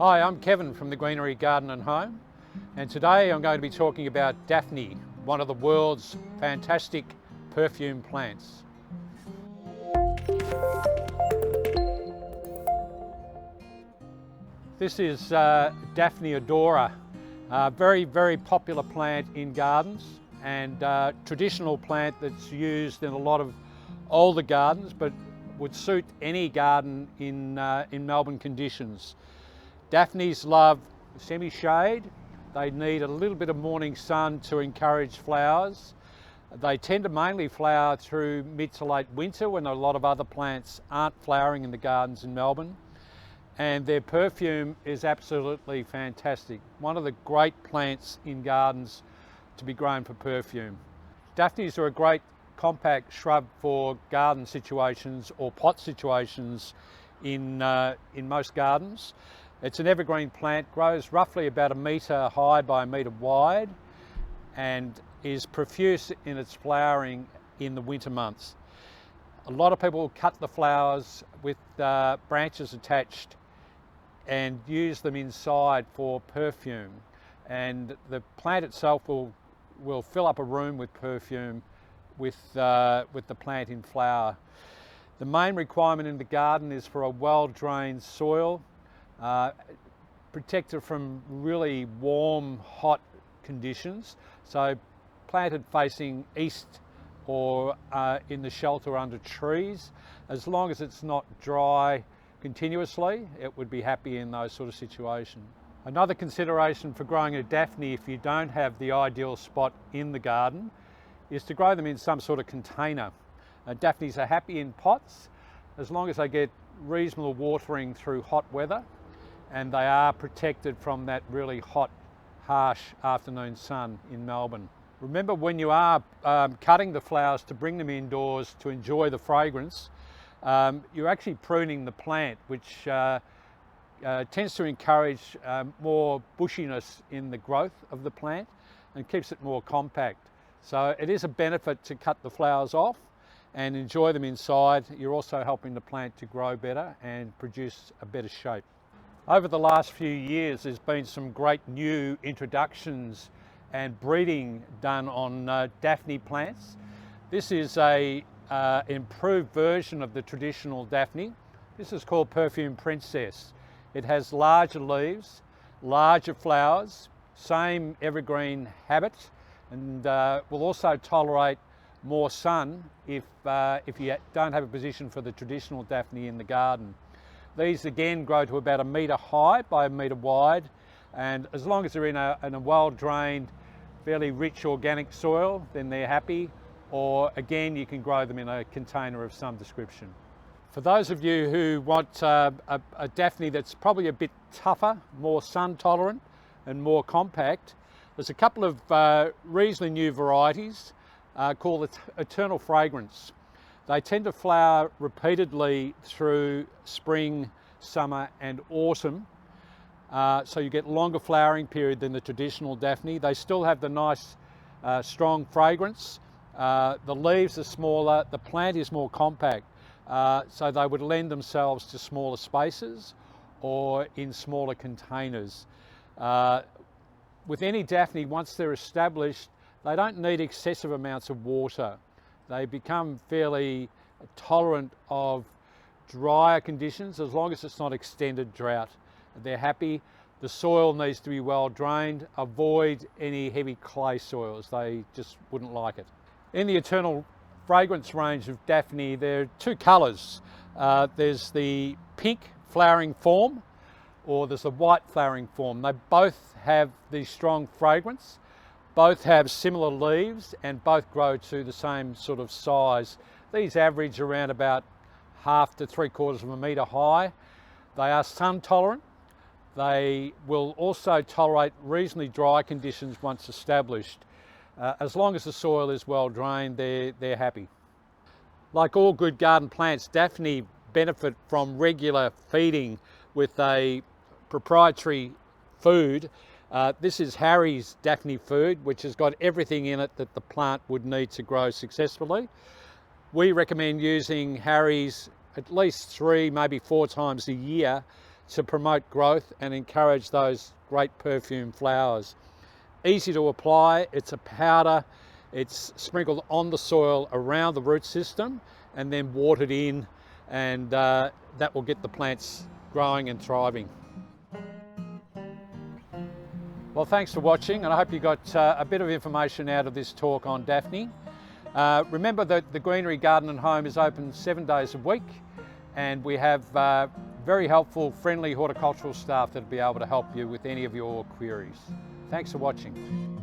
Hi, I'm Kevin from the Greenery Garden Home, and today I'm going to be talking about Daphne, one of the world's fantastic perfume plants. This is Daphne odora, a very popular plant in gardens and traditional plant that's used in a lot of older gardens, but would suit any garden in Melbourne conditions. Daphnes love semi-shade. They need a little bit of morning sun to encourage flowers. They tend to mainly flower through mid to late winter when a lot of other plants aren't flowering in the gardens in Melbourne. And their perfume is absolutely fantastic. One of the great plants in gardens to be grown for perfume. Daphnes are a great compact shrub for garden situations or pot situations in most gardens. It's an evergreen plant, grows roughly about 1 metre high by 1 metre wide, and is profuse in its flowering in the winter months. A lot of people cut the flowers with branches attached and use them inside for perfume, and the plant itself will fill up a room with perfume with the plant in flower. The main requirement in the garden is for a well-drained soil, protected from really warm, hot conditions. So planted facing east or in the shelter under trees. As long as it's not dry continuously, it would be happy in those sort of situations. Another consideration for growing a Daphne, if you don't have the ideal spot in the garden, is to grow them in some sort of container. Daphnes are happy in pots as long as they get reasonable watering through hot weather, and they are protected from that really hot, harsh afternoon sun in Melbourne. Remember, when you are cutting the flowers to bring them indoors to enjoy the fragrance, you're actually pruning the plant, which tends to encourage more bushiness in the growth of the plant and keeps it more compact. So it is a benefit to cut the flowers off and enjoy them inside. You're also helping the plant to grow better and produce a better shape. Over the last few years, there's been some great new introductions and breeding done on Daphne plants. This is a improved version of the traditional Daphne. This is called Perfume Princess. It has larger leaves, larger flowers, same evergreen habit, and will also tolerate more sun if you don't have a position for the traditional Daphne in the garden. These again grow to about 1 metre high by 1 metre wide, and as long as they're in a well-drained, fairly rich organic soil, then they're happy, or again you can grow them in a container of some description. For those of you who want a Daphne that's probably a bit tougher, more sun tolerant and more compact, there's a couple of reasonably new varieties called Eternal Fragrance. They tend to flower repeatedly through spring, summer and autumn. So you get longer flowering period than the traditional Daphne. They still have the nice strong fragrance. The leaves are smaller, the plant is more compact. So they would lend themselves to smaller spaces or in smaller containers. With any Daphne, once they're established, they don't need excessive amounts of water. They become fairly tolerant of drier conditions as long as it's not extended drought. They're happy. The soil needs to be well drained. Avoid any heavy clay soils. They just wouldn't like it. In the Eternal Fragrance range of Daphne, there are two colours. There's the pink flowering form, or there's the white flowering form. They both have the strong fragrance. Both have similar leaves and both grow to the same sort of size. These average around about 1/2 to 3/4 of a metre high. They are sun tolerant. They will also tolerate reasonably dry conditions once established. As long as the soil is well drained, they're happy. Like all good garden plants, Daphne benefit from regular feeding with a proprietary food. This is Harry's Daphne Food, which has got everything in it that the plant would need to grow successfully. We recommend using Harry's at least 3, maybe 4 times a year to promote growth and encourage those great perfume flowers. Easy to apply, it's a powder, it's sprinkled on the soil around the root system and then watered in, and that will get the plants growing and thriving. Well, thanks for watching, and I hope you got a bit of information out of this talk on Daphne. Remember that the Greenery Garden and Home is open 7 days a week, and we have very helpful, friendly horticultural staff that will be able to help you with any of your queries. Thanks for watching.